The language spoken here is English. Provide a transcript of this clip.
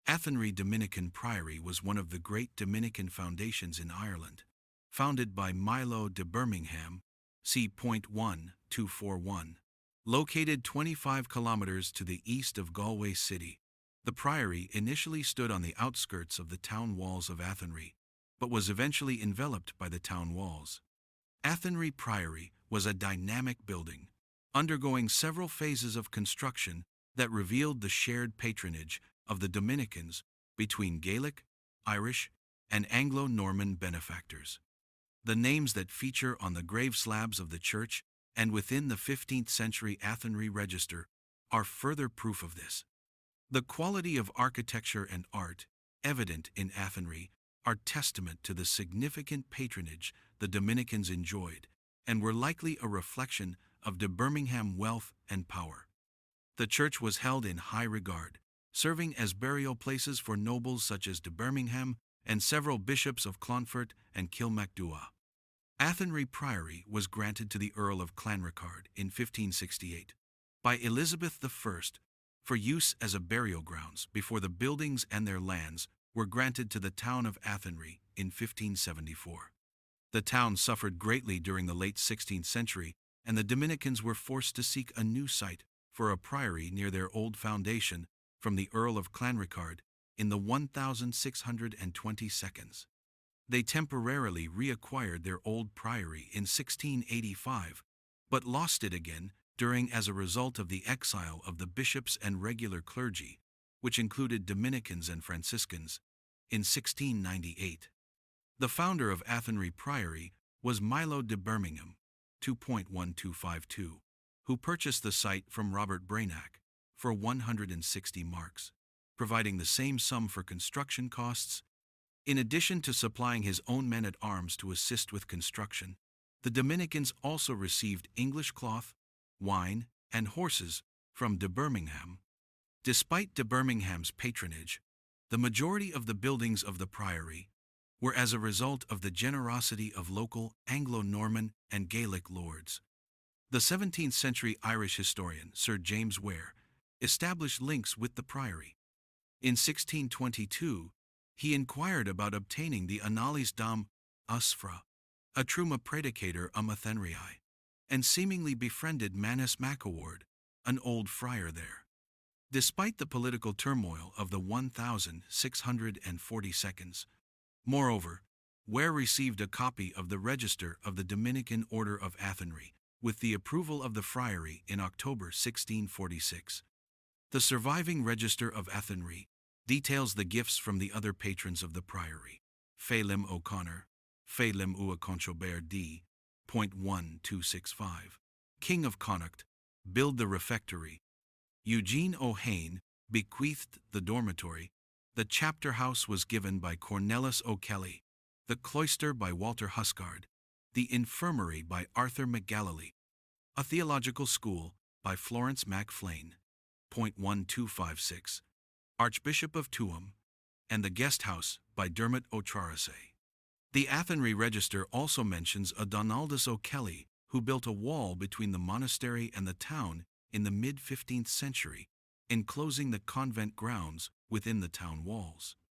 Athenry Dominican Priory was one of the great Dominican foundations in Ireland. Founded by Milo de Birmingham, c. 1241. Located 25 kilometers to the east of Galway City, the priory initially stood on the outskirts of the town walls of Athenry, but was eventually enveloped by the town walls. Athenry Priory was a dynamic building, undergoing several phases of construction that revealed the shared patronage of the Dominicans between Gaelic, Irish, and Anglo-Norman benefactors. The names that feature on the grave slabs of the church and within the 15th century Athenry Register are further proof of this. The quality of architecture and art evident in Athenry are testament to the significant patronage the Dominicans enjoyed and were likely a reflection of de Birmingham wealth and power. The church was held in high regard, serving as burial places for nobles such as de Birmingham and several bishops of Clonfert and Kilmacduagh. Athenry Priory was granted to the Earl of Clanricarde in 1568 by Elizabeth I for use as a burial grounds before the buildings and their lands were granted to the town of Athenry in 1574. The town suffered greatly during the late 16th century, and the Dominicans were forced to seek a new site for a priory near their old foundation from the Earl of Clanricarde in the 1622. They temporarily reacquired their old priory in 1685, but lost it again as a result of the exile of the bishops and regular clergy, which included Dominicans and Franciscans, in 1698. The founder of Athenry Priory was Milo de Birmingham, 2.1252, who purchased the site from Robert Brainac for 160 marks, providing the same sum for construction costs. In addition to supplying his own men-at-arms to assist with construction, the Dominicans also received English cloth, wine, and horses from de Birmingham. Despite de Birmingham's patronage, the majority of the buildings of the priory were as a result of the generosity of local Anglo-Norman and Gaelic lords. The 17th century Irish historian Sir James Ware established links with the priory. In 1622, he inquired about obtaining the Annales dam Usfra, a truma predicator Athenrii, and seemingly befriended Manus MacAward, an old friar there. Despite the political turmoil of the 1642, moreover, Ware received a copy of the Register of the Dominican Order of Athenry, with the approval of the friary in October 1646. The surviving Register of Athenry details the gifts from the other patrons of the priory: Phelim O'Connor, Phelim Ua Conchobert d. .1265, King of Connacht, build the refectory. Eugene O'Hain bequeathed the dormitory. The chapter house was given by Cornelis O'Kelly, the cloister by Walter Huscard, the infirmary by Arthur McGalilee, a theological school by Florence MacFlane, .1256, Archbishop of Tuam, and the guest house by Dermot O'Trarasay. The Athenry Register also mentions a Donaldus O'Kelly who built a wall between the monastery and the town in the mid-15th century, enclosing the convent grounds within the town walls.